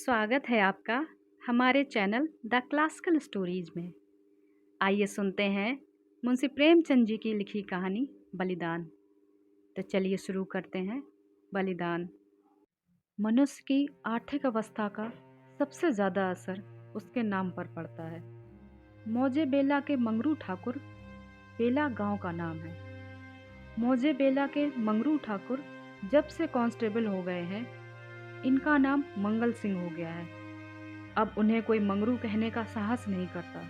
स्वागत है आपका हमारे चैनल द क्लासिकल स्टोरीज में। आइए सुनते हैं मुंशी प्रेमचंद जी की लिखी कहानी बलिदान। तो चलिए शुरू करते हैं। बलिदान। मनुष्य की आर्थिक अवस्था का सबसे ज़्यादा असर उसके नाम पर पड़ता है। मौजे बेला के मंगरू ठाकुर बेला गांव का नाम है। मौजे बेला के मंगरू ठाकुर जब से कांस्टेबल हो गए हैं, इनका नाम मंगल सिंह हो गया है। अब उन्हें कोई मंगरू कहने का साहस नहीं करता।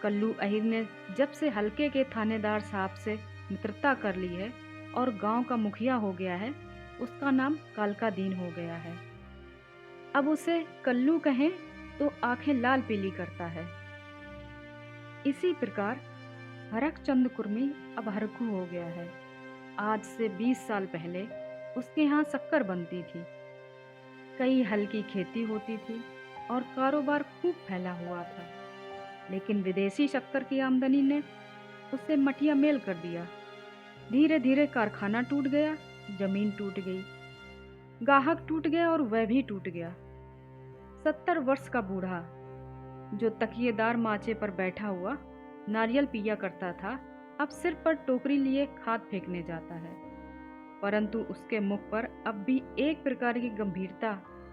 कल्लू अहिर ने जब से हल्के के थानेदार साहब से मित्रता कर ली है और गांव का मुखिया हो गया है, उसका नाम कालका दीन हो गया है। अब उसे कल्लू कहें तो आंखें लाल पीली करता है। इसी प्रकार हरकचंद कुर्मी अब हरखू हो गया है। आज से 20 साल पहले उसके यहाँ शक्कर बनती थी। कई हल की खेती होती थी और कारोबार खूब फैला हुआ था, लेकिन विदेशी शक्कर की आमदनी ने उसे मटिया मेल कर दिया। धीरे धीरे कारखाना टूट गया, जमीन टूट गई, गाहक टूट गया और वह भी टूट गया। 70 वर्ष का बूढ़ा जो तकिएदार माचे पर बैठा हुआ नारियल पिया करता था, अब सिर पर टोकरी लिए खाद फेंकने जाता है। परंतु उसके मुख पर अब भी एक प्रकार की गंभीरता,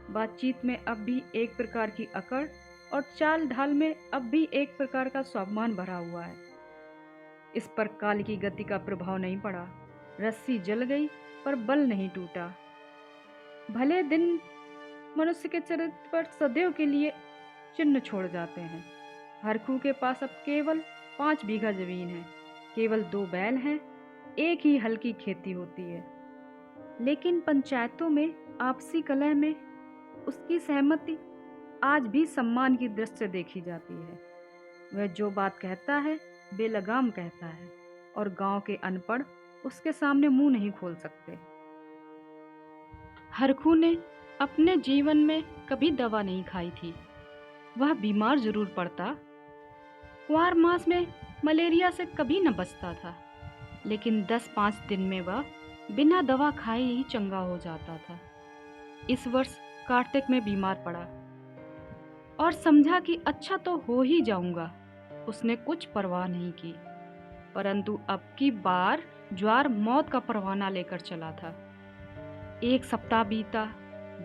बातचीत में अब भी एक प्रकार की अकड़ और चाल ढाल में अब भी एक प्रकार का स्वाभिमान भरा हुआ है। इस पर काल की गति का प्रभाव नहीं पड़ा। रस्सी जल गई पर बल नहीं टूटा। भले दिन मनुष्य के चरित्र पर सदैव के लिए चिन्ह छोड़ जाते हैं। हरखू के पास अब केवल 5 बीघा जमीन है, केवल 2 बैल हैं, एक ही हल की खेती होती है। लेकिन पंचायतों में आपसी कलह में उसकी सहमति आज भी सम्मान की दृष्टि से देखी जाती है। वह जो बात कहता है बेलगाम कहता है और गांव के अनपढ़ उसके सामने मुंह नहीं खोल सकते। हरखू ने अपने जीवन में कभी दवा नहीं खाई थी। वह बीमार जरूर पड़ता, कुंवार मास में मलेरिया से कभी न बचता था, लेकिन 10-5 दिन में वह बिना दवा खाए ही चंगा हो जाता था। इस वर्ष कार्तिक में बीमार पड़ा और समझा कि अच्छा तो हो ही जाऊंगा। उसने कुछ परवाह नहीं की, परंतु अब की बार ज्वार मौत का परवाना लेकर चला था। 1 सप्ताह बीता,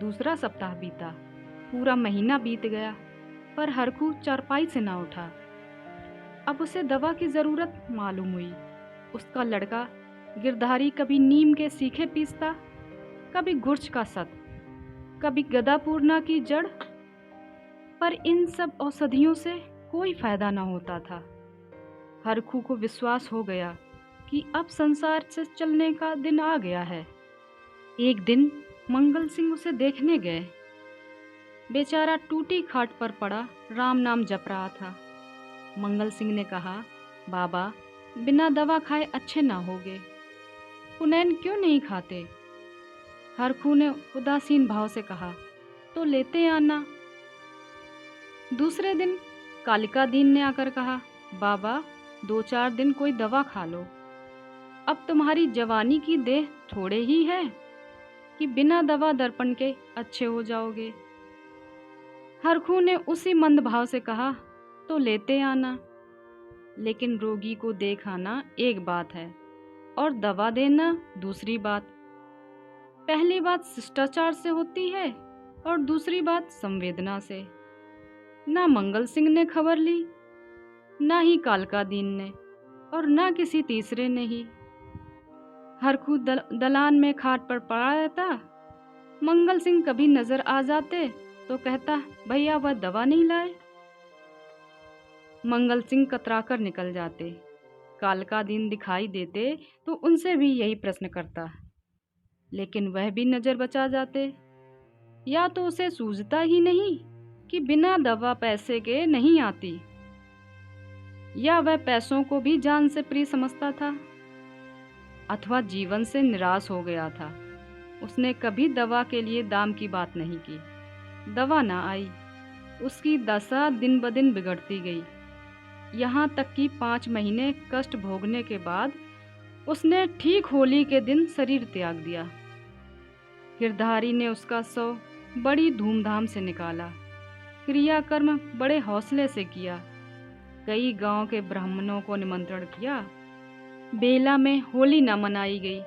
दूसरा सप्ताह बीता, पूरा महीना बीत गया, पर हरखू चारपाई से ना उठा। अब उसे दवा की जरूरत मालूम हुई। उसका लड़का गिरधारी कभी नीम के सीखे पीसता, कभी गुर्च का सत, कभी गदापूर्णा की जड़, पर इन सब औषधियों से कोई फायदा न होता था। हरखू को विश्वास हो गया कि अब संसार से चलने का दिन आ गया है। एक दिन मंगल सिंह उसे देखने गए। बेचारा टूटी खाट पर पड़ा राम नाम जप रहा था। मंगल सिंह ने कहा, बाबा, बिना दवा खाए अच्छे ना होगे, पुनैन क्यों नहीं खाते? हरखू ने उदासीन भाव से कहा, तो लेते आना। दूसरे दिन कालिका दीन ने आकर कहा, बाबा, 2-4 दिन कोई दवा खा लो। अब तुम्हारी जवानी की देह थोड़े ही है कि बिना दवा दर्पण के अच्छे हो जाओगे। हरखू ने उसी मंद भाव से कहा, तो लेते आना। लेकिन रोगी को देखाना एक बात है और दवा देना दूसरी बात। पहली बात शिष्टाचार से होती है और दूसरी बात संवेदना से। ना मंगल सिंह ने खबर ली, ना ही कालका दीन ने, और ना किसी तीसरे ने ही। हरखू दलान में खाट पर पड़ा रहता। मंगल सिंह कभी नजर आ जाते तो कहता, भैया वह दवा नहीं लाए। मंगल सिंह कतराकर निकल जाते। कालका दीन दिखाई देते तो उनसे भी यही प्रश्न करता, लेकिन वह भी नजर बचा जाते। या तो उसे सूझता ही नहीं कि बिना दवा पैसे के नहीं आती, या वह पैसों को भी जान से प्रिय समझता था, अथवा जीवन से निराश हो गया था। उसने कभी दवा के लिए दाम की बात नहीं की। दवा ना आई, उसकी दशा दिन ब दिन बिगड़ती गई। यहाँ तक कि 5 महीने कष्ट भोगने के बाद उसने ठीक होली के दिन शरीर त्याग दिया। गिरधारी ने उसका शव बड़ी धूमधाम से निकाला। क्रियाकर्म बड़े हौसले से किया। कई गांव के ब्राह्मणों को निमंत्रण किया। बेला में होली न मनाई गई,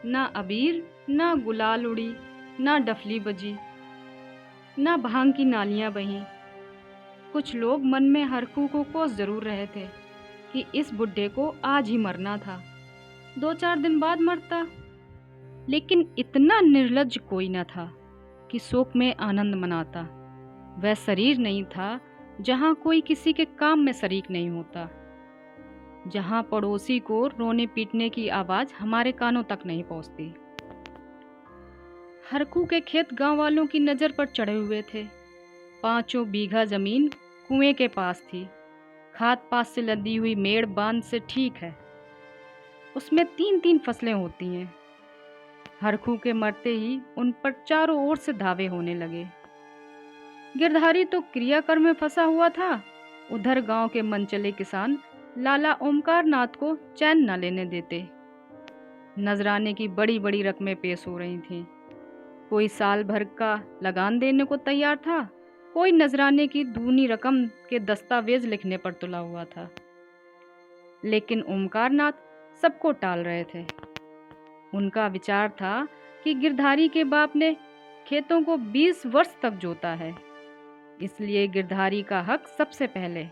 ना अबीर, ना गुलाल उड़ी, ना डफली बजी, ना भांग की नालियां बहीं। कुछ लोग मन में हरकू को कोस जरूर रहे थे कि इस बुड्ढे को आज ही मरना था, 2-4 दिन बाद मरता। लेकिन इतना निर्लज्ज कोई न था कि शोक में आनंद मनाता। वह शरीर नहीं था जहां कोई किसी के काम में शरीक नहीं होता, जहां पड़ोसी को रोने पीटने की आवाज हमारे कानों तक नहीं पहुंचती। हरकू के खेत गांव वालों की नज़र पर चढ़े हुए थे। 5 बीघा जमीन कुएं के पास थी। खाद पात से लदी हुई मेड़ बांध से ठीक है। उसमें 3-3 फसलें होती हैं। हरकू के मरते ही उन पर चारों ओर से धावे होने लगे। गिरधारी तो क्रियाकर्म में फंसा हुआ था। उधर गांव के मनचले किसान लाला ओमकार नाथ को चैन न लेने देते। नजराने की बड़ी बड़ी रकमें पेश हो रही थीं। कोई साल भर का लगान देने को तैयार था, कोई नजराने की दूनी रकम के दस्तावेज लिखने पर तुला हुआ था। लेकिन ओमकार नाथ सबको टाल रहे थे। उनका विचार था कि गिरधारी के बाप ने खेतों को 20 वर्ष तक जोता है, इसलिए गिरधारी का हक सबसे पहले।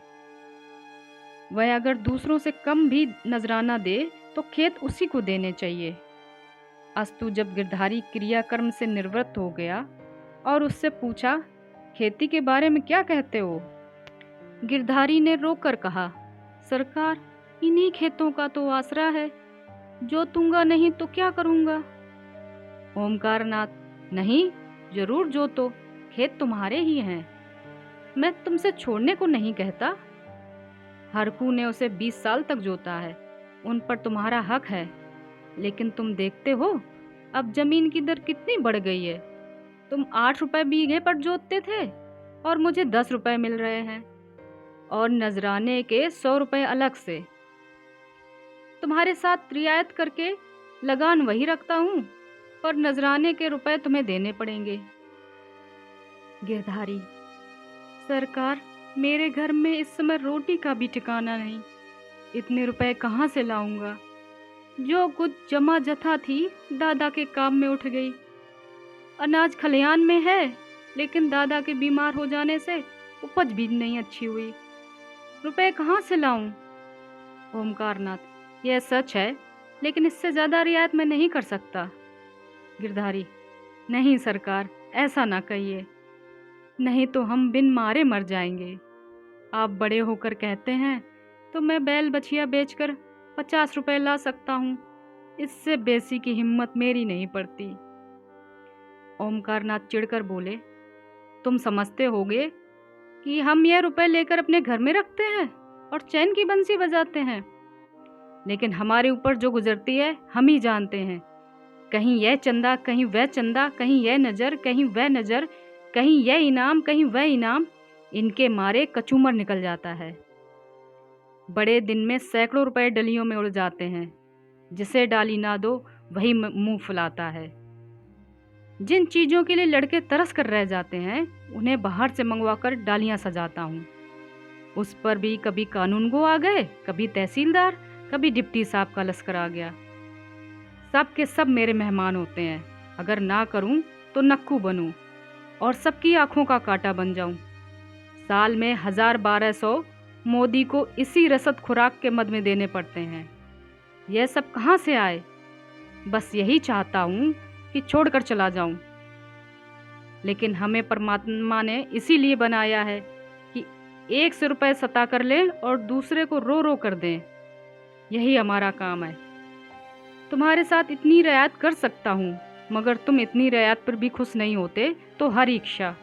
वह अगर दूसरों से कम भी नजराना दे तो खेत उसी को देने चाहिए। अस्तु जब गिरधारी क्रियाकर्म से निवृत्त हो गया और उससे पूछा, खेती के बारे में क्या कहते हो? गिरधारी ने रोकर कहा, सरकार, इन्हीं खेतों का तो आसरा है, जोतूंगा नहीं तो क्या करूंगा? ओमकार नाथ, नहीं, जरूर जोतो, खेत तुम्हारे ही हैं, मैं तुमसे छोड़ने को नहीं कहता। हरकू ने उसे 20 साल तक जोता है, उन पर तुम्हारा हक है। लेकिन तुम देखते हो अब जमीन की दर कितनी बढ़ गई है। तुम 8 रुपए बीघे पर जोतते थे और मुझे 10 रुपए मिल रहे हैं, और नजराने के 100 रुपए अलग से। तुम्हारे साथ रियायत करके लगान वही रखता हूँ, पर नजराने के रुपए तुम्हें देने पड़ेंगे। गिरधारी, सरकार, मेरे घर में इस समय रोटी का भी ठिकाना नहीं, इतने रुपए कहाँ से लाऊंगा? जो कुछ जमा जथा थी दादा के काम में उठ गई। अनाज खलियान में है, लेकिन दादा के बीमार हो जाने से उपज भी नहीं अच्छी हुई। रुपए कहाँ से लाऊं? ओमकार नाथ, यह सच है, लेकिन इससे ज्यादा रियायत मैं नहीं कर सकता। गिरधारी, नहीं सरकार, ऐसा ना कहिए, नहीं तो हम बिन मारे मर जाएंगे। आप बड़े होकर कहते हैं तो मैं बैल बछिया बेचकर 50 रुपए ला सकता हूँ, इससे बेसी की हिम्मत मेरी नहीं पड़ती। ओमकार नाथ चिढ़कर बोले, तुम समझते होगे कि हम यह रुपए लेकर अपने घर में रखते हैं और चैन की बंसी बजाते हैं, लेकिन हमारे ऊपर जो गुजरती है हम ही जानते हैं। कहीं यह चंदा, कहीं वह चंदा, कहीं यह नजर, कहीं वह नजर, कहीं यह इनाम, कहीं वह इनाम, इनके मारे कचूमर निकल जाता है। बड़े दिन में सैकड़ों रुपए डलियों में उड़ जाते हैं। जिसे डाली ना दो वही मुंह फुलाता है। जिन चीजों के लिए लड़के तरस कर रह जाते हैं उन्हें बाहर से मंगवाकर डालियां सजाता हूँ। उस पर भी कभी कानून गो आ गए, कभी तहसीलदार, कभी डिप्टी साहब का लश्कर आ गया। सब के सब मेरे मेहमान होते हैं। अगर ना करूं तो नक्कू बनूं और सबकी आंखों का कांटा बन जाऊं। साल में 1000-1200 मोदी को इसी रसद खुराक के मद में देने पड़ते हैं। यह सब कहाँ से आए? बस यही चाहता हूँ कि छोड़कर चला जाऊं। लेकिन हमें परमात्मा ने इसीलिए बनाया है कि एक से रुपए सता कर लें और दूसरे को रो रो कर दें। यही हमारा काम है। तुम्हारे साथ इतनी रियायत कर सकता हूँ, मगर तुम इतनी रियायत पर भी खुश नहीं होते तो हर इच्छा।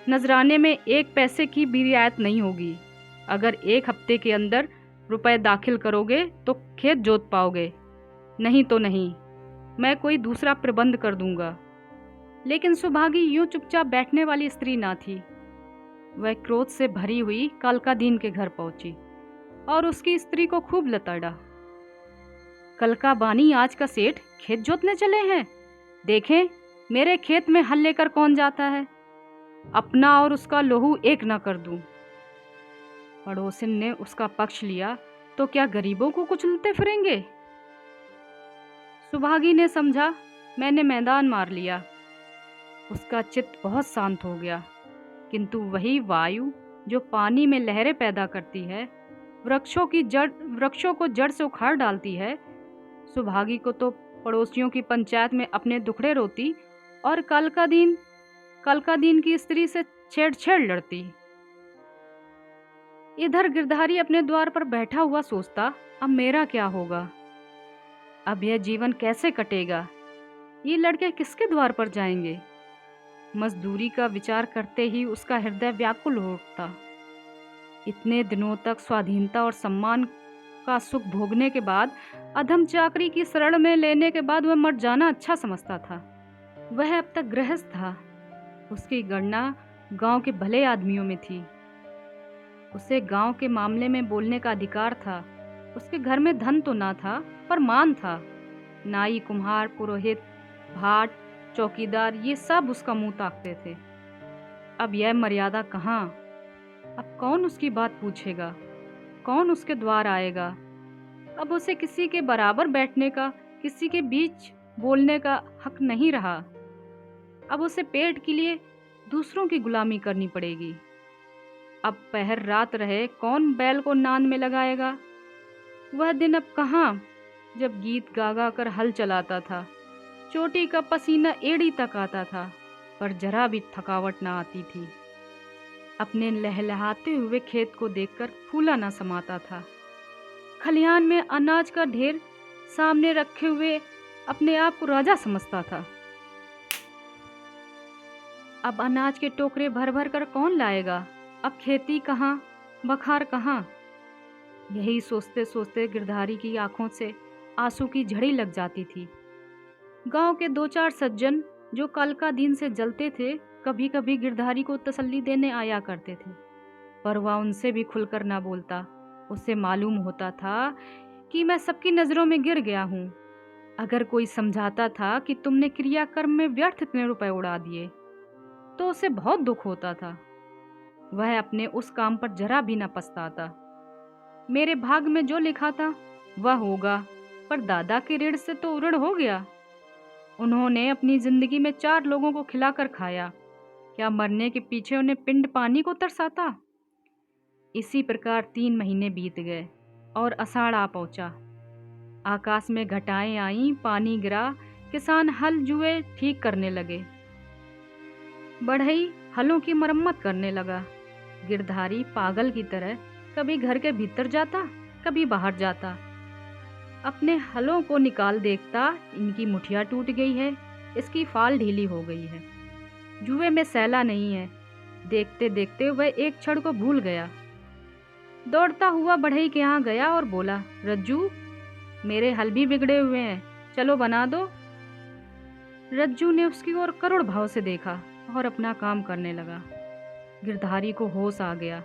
नजराने में 1 पैसे की भी रियायत नहीं होगी। अगर 1 हफ्ते के अंदर रुपए दाखिल करोगे तो खेत जोत पाओगे, नहीं तो नहीं। मैं कोई दूसरा प्रबंध कर दूंगा। लेकिन सुभागी यूं चुपचाप बैठने वाली स्त्री ना थी। वह क्रोध से भरी हुई कालकादीन के घर पहुंची और उसकी स्त्री को खूब लताड़ा। कलका बानी आज का सेठ खेत जोतने चले हैं, देखें मेरे खेत में हल लेकर कौन जाता है? अपना और उसका लहू एक न कर दूं। पड़ोसिन ने उसका पक्ष लिया, तो क्या गरीबों को कुचलते फिरेंगे? सुभागी ने समझा, मैंने मैदान मार लिया। उसका चित्त बहुत शांत हो गया, किंतु वही वायु जो पानी में लहरें पैदा करती है, वृक्षों को जड़ से उखाड़ डालती है, सुभागी को तो पड़ोसियों की पंचायत में अपने दुखड़े रोती और कल का दिन की स्त्री से छेड़ लड़ती। इधर गिरधारी अपने द्वार पर बैठा हुआ सोचता, अब मेरा क्या होगा? अब यह जीवन कैसे कटेगा? ये लड़के किसके द्वार पर जाएंगे? मजदूरी का विचार करते ही उसका हृदय व्याकुल हो उठता। इतने दिनों तक स्वाधीनता और सम्मान का सुख भोगने के बाद, अधम चाकरी की शरण में लेने के बाद वह मर जाना अच्छा समझता था। वह अब तक गृहस्थ था। उसकी गणना गांव के भले आदमियों में थी। उसे गांव के मामले में बोलने का अधिकार था। उसके घर में धन तो ना था, पर मान था। नाई, कुम्हार, पुरोहित, भाट, चौकीदार, ये सब उसका मुंह ताकते थे। अब यह मर्यादा कहाँ? अब कौन उसकी बात पूछेगा? कौन उसके द्वार आएगा? अब उसे किसी के बराबर बैठने का, किसी के बीच बोलने का हक नहीं रहा। अब उसे पेट के लिए दूसरों की गुलामी करनी पड़ेगी। अब पहर रात रहे, कौन बैल को नांद में लगाएगा? वह दिन अब कहाँ, जब गीत गा गा कर हल चलाता था, चोटी का पसीना एड़ी तक आता था, पर जरा भी थकावट ना आती थी। अपने लहलहाते हुए खेत को देखकर फूला ना समाता था। खलिहान में अनाज का ढेर सामने रखे हुए अपने आप को राजा समझता था। अब अनाज के टोकरे भर भर कर कौन लाएगा? अब खेती कहाँ, बखार कहाँ? यही सोचते सोचते गिरधारी की आंखों से आंसू की झड़ी लग जाती थी। गांव के 2-4 सज्जन जो कल का दिन से जलते थे, कभी कभी गिरधारी को तसल्ली देने आया करते थे, पर वह उनसे भी खुलकर ना बोलता। उसे मालूम होता था कि मैं सबकी नजरों में गिर गया हूँ। अगर कोई समझाता था कि तुमने क्रियाकर्म में व्यर्थ इतने रुपए उड़ा दिए, तो उसे बहुत दुख होता था। वह अपने उस काम पर जरा भी न पछताता। मेरे भाग में जो लिखा था वह होगा, पर दादा के ऋण से तो ऋण हो गया। उन्होंने अपनी जिंदगी में 4 लोगों को खिलाकर खाया, क्या मरने के पीछे उन्हें पिंड पानी को तरसाता? इसी प्रकार 3 महीने बीत गए और आषाढ़ आ पहुंचा। आकाश में घटाएं आईं, पानी गिरा, किसान हल जुए ठीक करने लगे। बढ़ई हलों की मरम्मत करने लगा। गिरधारी पागल की तरह कभी घर के भीतर जाता, कभी बाहर जाता। अपने हलों को निकाल देखता, इनकी मुठिया टूट गई है, इसकी फाल ढीली हो गई है, जुए में सैला नहीं है। देखते देखते वह एक क्षण को भूल गया। दौड़ता हुआ बढ़ई के यहाँ गया और बोला, रज्जू, मेरे हल भी बिगड़े हुए हैं, चलो बना दो। रज्जू ने उसकी ओर करुण भाव से देखा और अपना काम करने लगा। गिरधारी को होश आ गया,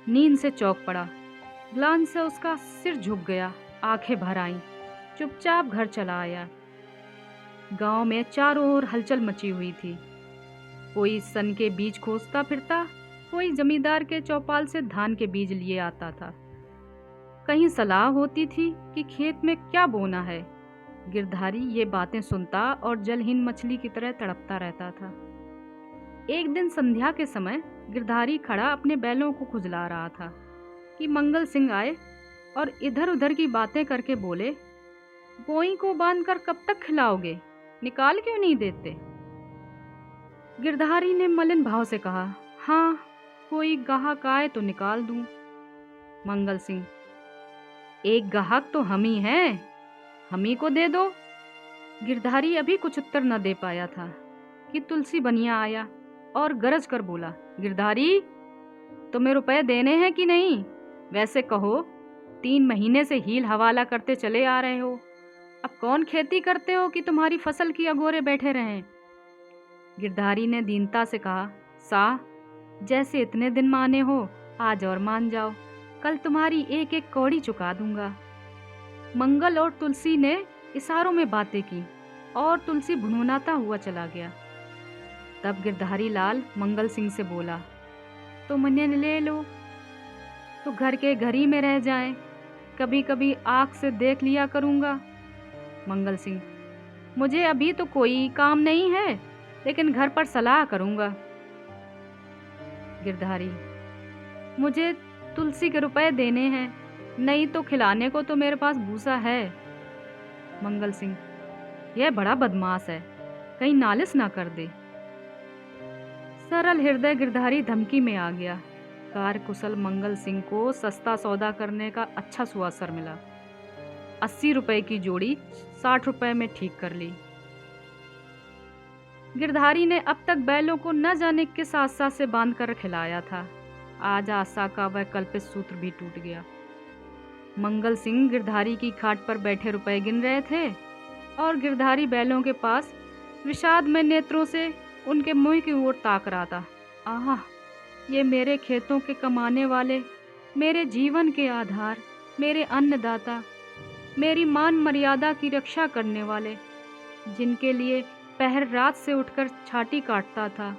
नींद से चौंक पड़ा। ग्लानि से उसका सिर झुक गया, आंखें भर आईं, चुपचाप घर चला आया। गांव में चारों ओर हलचल मची हुई थी। कोई सन के बीज खोजता फिरता, कोई जमींदार के चौपाल से धान के बीज लिए आता था। कहीं सलाह होती थी कि खेत में क्या बोना है। गिरधारी ये बातें सुनता और जलहीन मछली की तरह तड़पता रहता था। एक दिन संध्या के समय गिरधारी खड़ा अपने बैलों को खुजला रहा था कि मंगल सिंह आए और इधर उधर की बातें करके बोले, गोई को बांधकर कब तक खिलाओगे, निकाल क्यों नहीं देते? गिरधारी ने मलिन भाव से कहा, हाँ, कोई गाहक आए तो निकाल दूं। मंगल सिंह, एक गाहक तो हम ही हैं, हम ही को दे दो। गिरधारी अभी कुछ उत्तर न दे पाया था कि तुलसी बनिया आया और गरज कर बोला, गिरधारी, तुम्हें रुपए देने हैं कि नहीं? वैसे कहो, 3 महीने से हील हवाला करते चले आ रहे हो, अब कौन खेती करते हो कि तुम्हारी फसल की अगोरे बैठे रहें? गिरधारी ने दीनता से कहा, सा, जैसे इतने दिन माने हो, आज और मान जाओ, कल तुम्हारी एक एक कौड़ी चुका दूंगा। मंगल और तुलसी ने इशारों में बातें की। और तुलसी भुनभुनाता हुआ चला गया। तब गिरधारी लाल मंगल सिंह से बोला, तो मुझे ले लो, तो घर के घर ही में रह जाएं, कभी कभी आँख से देख लिया करूँगा। मंगल सिंह, मुझे अभी तो कोई काम नहीं है, लेकिन घर पर सलाह करूँगा। गिरधारी, मुझे तुलसी के रुपए देने हैं, नहीं तो खिलाने को तो मेरे पास भूसा है। मंगल सिंह, यह बड़ा बदमाश है, कहीं नालिश ना कर दे। सरल हृदय गिरधारी धमकी में आ गया। कार्य कुशल मंगल सिंह को सस्ता सौदा करने का अच्छा सुअवसर मिला। 80 रुपए की जोड़ी 60 रुपए में ठीक कर ली। गिरधारी ने अब तक बैलों को न जाने किस आशा से बांध कर खिलाया था। आज आशा का वह कल्पित सूत्र भी टूट गया। मंगल सिंह गिरधारी की खाट पर बैठे रुपए गिन रहे थे और गिरधारी बैलों के पास विषाद में नेत्रों से उनके मुंह की ओर ताक रहा था। आहा, ये मेरे खेतों के कमाने वाले, मेरे जीवन के आधार, मेरे अन्नदाता, मेरी मान मर्यादा की रक्षा करने वाले, जिनके लिए पहर रात से उठकर छाती काटता था,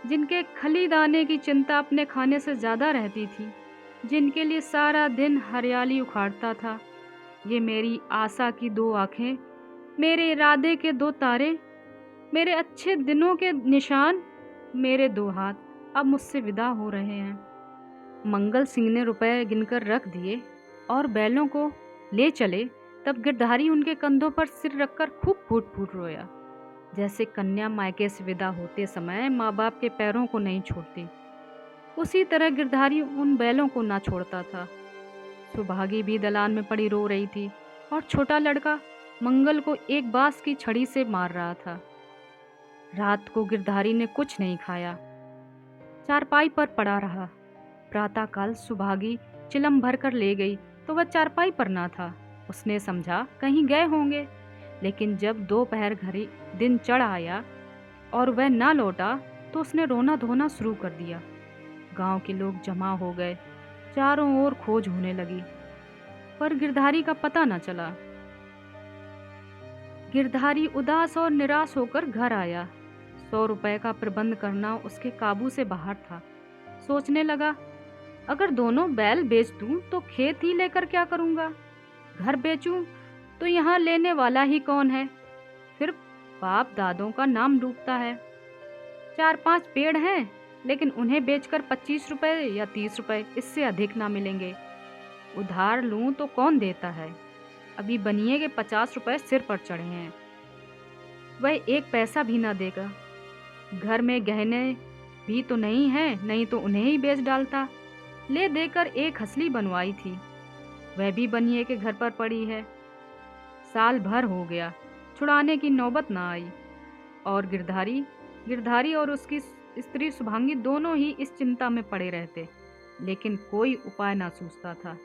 जिनके खली दाने की चिंता अपने खाने से ज़्यादा रहती थी, जिनके लिए सारा दिन हरियाली उखाड़ता था, ये मेरी आशा की 2 आँखें, मेरे इरादे के 2 तारे, मेरे अच्छे दिनों के निशान, मेरे 2 हाथ अब मुझसे विदा हो रहे हैं। मंगल सिंह ने रुपए गिनकर रख दिए और बैलों को ले चले। तब गिरधारी उनके कंधों पर सिर रखकर खूब फूट फूट रोया, जैसे कन्या मायके से विदा होते समय माँ बाप के पैरों को नहीं छोड़ती। उसी तरह गिरधारी उन बैलों को ना छोड़ता था। सुभागी भी दलान में पड़ी रो रही थी और छोटा लड़का मंगल को एक बांस की छड़ी से मार रहा था। रात को गिरधारी ने कुछ नहीं खाया, चारपाई पर पड़ा रहा। प्रातःकाल सुभागी चिलम भर कर ले गई तो वह चारपाई पर ना था। उसने समझा कहीं गए होंगे, लेकिन जब दोपहर घड़ी दिन चढ़ आया और वह ना लौटा तो उसने रोना धोना शुरू कर दिया। गांव के लोग जमा हो गए, चारों ओर खोज होने लगी, पर गिरधारी का पता न चला। गिरधारी उदास और निराश होकर घर आया। 100 रुपए का प्रबंध करना उसके काबू से बाहर था। सोचने लगा, अगर दोनों बैल बेच दूं तो खेत ही लेकर क्या करूंगा, घर बेचूं तो यहाँ लेने वाला ही कौन है, फिर बाप दादों का नाम डूबता है। 4-5 पेड़ हैं, लेकिन उन्हें बेचकर 25 रुपए या 30 रुपए, इससे अधिक ना मिलेंगे। उधार लूं तो कौन देता है, अभी बनिए के 50 रुपए सिर पर चढ़े हैं, वह 1 पैसा भी ना देगा। घर में गहने भी तो नहीं है, नहीं तो उन्हें ही बेच डालता। ले देकर एक हंसली बनवाई थी, वह भी बनिए के घर पर पड़ी है। साल भर हो गया, छुड़ाने की नौबत ना आई, और गिरधारी और उसकी स्त्री शुभांगी दोनों ही इस चिंता में पड़े रहते, लेकिन कोई उपाय ना सूझता था।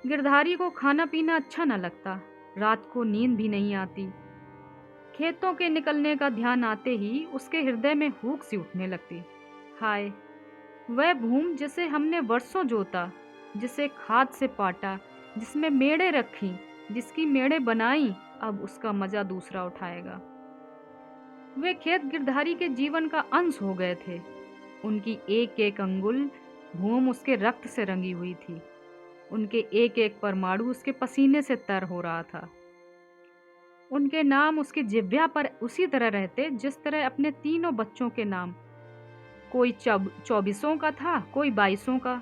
गिरधारी को खाना पीना अच्छा न लगता, रात को नींद भी नहीं आती। खेतों के निकलने का ध्यान आते ही उसके हृदय में हूक सी उठने लगती। हाय, वह भूमि जिसे हमने वर्षों जोता, जिसे खाद से पाटा, जिसमें मेड़े रखी, जिसकी मेड़े बनाई, अब उसका मजा दूसरा उठाएगा। वे खेत गिरधारी के जीवन का अंश हो गए थे। उनकी एक एक अंगुल भूमि उसके रक्त से रंगी हुई थी। उनके एक एक परमाणु उसके पसीने से तर हो रहा था। उनके नाम उसके जिह्वा पर उसी तरह रहते जिस तरह अपने तीनों बच्चों के नाम। कोई 24 का था, कोई 22 का,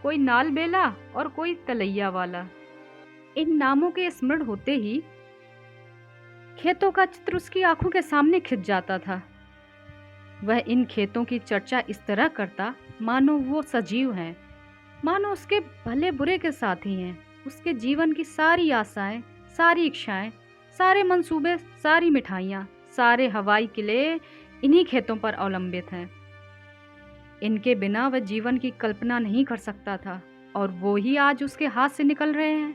कोई नाल बेला और कोई तलैया वाला। इन नामों के स्मरण होते ही खेतों का चित्र उसकी आंखों के सामने खिंच जाता था। वह इन खेतों की चर्चा इस तरह करता मानो वो सजीव हैं, मानो उसके भले बुरे के साथी हैं। उसके जीवन की सारी आशाएं, सारी इच्छाएं, सारे मंसूबे, सारी मिठाइयाँ, सारे हवाई किले इन्हीं खेतों पर अवलंबित हैं। इनके बिना वह जीवन की कल्पना नहीं कर सकता था, और वो ही आज उसके हाथ से निकल रहे हैं।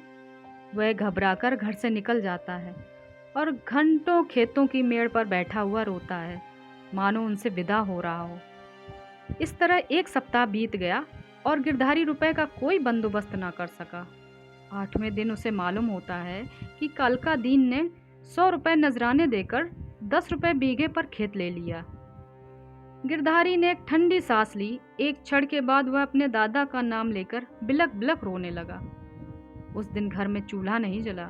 वह घबराकर घर से निकल जाता है और घंटों खेतों की मेड़ पर बैठा हुआ रोता है, मानो उनसे विदा हो रहा हो। इस तरह 1 सप्ताह बीत गया और गिरधारी रुपए का कोई बंदोबस्त ना कर सका। 8वें दिन उसे मालूम होता है कि कालका दीन ने 100 रुपये नजराने देकर 10 रुपये बीघे पर खेत ले लिया। गिरधारी ने एक ठंडी सांस ली। एक क्षण के बाद वह अपने दादा का नाम लेकर बिलक बिलक रोने लगा। उस दिन घर में चूल्हा नहीं जला।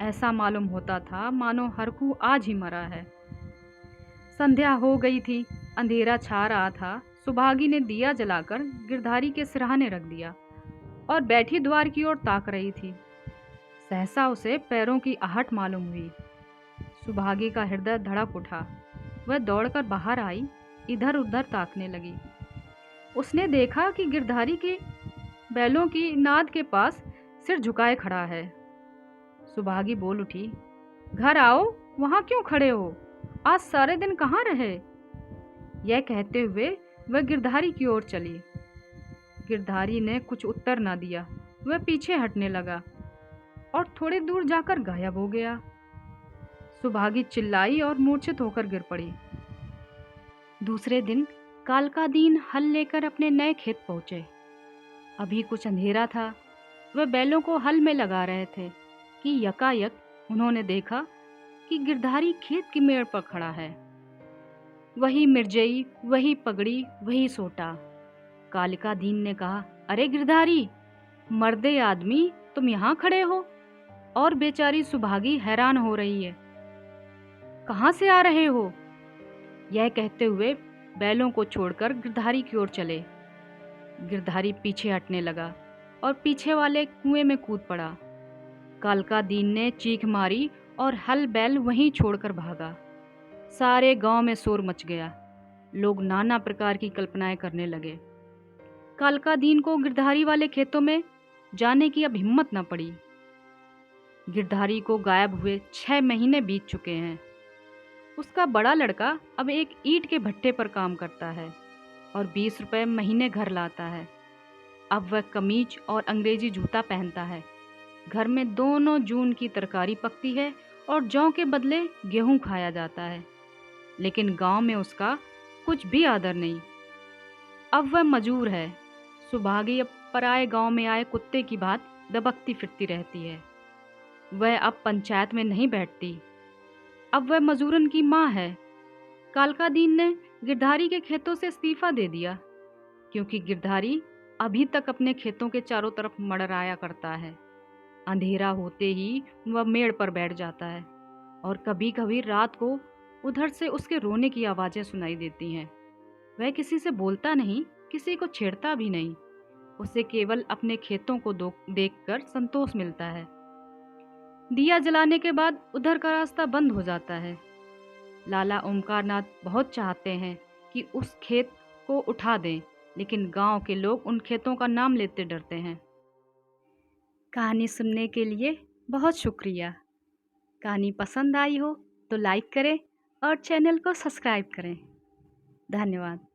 ऐसा मालूम होता था मानो हरकू आज ही मरा है। संध्या हो गई थी, अंधेरा छा रहा था। सुभागी ने दिया जलाकर गिरधारी के सिरहाने रख दिया और बैठी द्वार की ओर ताक रही थी। सहसा उसे पैरों की आहट मालूम हुई। सुभागी का हृदय धड़क उठा। वह दौड़कर बाहर आई, इधर उधर ताकने लगी। उसने देखा कि गिरधारी के बैलों की नाद के पास सिर झुकाए खड़ा है। सुभागी बोल उठी, घर आओ, वहां क्यों खड़े हो? आज सारे दिन कहाँ रहे? यह कहते हुए वह गिरधारी की ओर चली। गिरधारी ने कुछ उत्तर न दिया। वह पीछे हटने लगा और थोड़ी दूर जाकर गायब हो गया। सुभागी चिल्लाई और मूर्छित होकर गिर पड़ी। दूसरे दिन कालकादीन हल लेकर अपने नए खेत पहुंचे। अभी कुछ अंधेरा था। वह बैलों को हल में लगा रहे थे कि यकायक उन्होंने देखा कि गिरधारी खेत की मेड़ पर खड़ा है। वही मिर्जई, वही पगड़ी, वही सोटा। कालिकादीन ने कहा, अरे गिरधारी, मर्दे आदमी, तुम यहाँ खड़े हो? और बेचारी सुभागी हैरान हो रही है। कहाँ से आ रहे हो? यह कहते हुए बैलों को छोड़कर गिरधारी की ओर चले। गिरधारी पीछे हटने लगा और पीछे वाले कुएं में कूद पड़ा। कालकादीन ने चीख मारी और हल बैल वहीं छोड़कर भागा। सारे गांव में शोर मच गया। लोग नाना प्रकार की कल्पनाएं करने लगे। कालकादीन को गिरधारी वाले खेतों में जाने की अब हिम्मत न पड़ी। गिरधारी को गायब हुए 6 महीने बीत चुके हैं। उसका बड़ा लड़का अब एक ईंट के भट्टे पर काम करता है और 20 रुपए महीने घर लाता है। अब वह कमीज और अंग्रेजी जूता पहनता है। घर में दोनों जून की तरकारी पकती है और जौ के बदले गेहूं खाया जाता है। लेकिन गांव में उसका कुछ भी आदर नहीं। अब वह मजूर है। सुभागी अब पराए गांव में आए कुत्ते की बात दबकती फिरती रहती है। वह अब पंचायत में नहीं बैठती। अब वह मजूरन की माँ है। कालकादीन ने गिरधारी के खेतों से इस्तीफा दे दिया क्योंकि गिरधारी अभी तक अपने खेतों के चारों तरफ मड़राया करता है। अंधेरा होते ही वह मेड़ पर बैठ जाता है और कभी कभी रात को उधर से उसके रोने की आवाजें सुनाई देती हैं। वह किसी से बोलता नहीं, किसी को छेड़ता भी नहीं। उसे केवल अपने खेतों को देखकर संतोष मिलता है। दिया जलाने के बाद उधर का रास्ता बंद हो जाता है। लाला ओमकारनाथ बहुत चाहते हैं कि उस खेत को उठा दें, लेकिन गांव के लोग उन खेतों का नाम लेते डरते हैं। कहानी सुनने के लिए बहुत शुक्रिया। कहानी पसंद आई हो तो लाइक करें और चैनल को सब्सक्राइब करें। धन्यवाद।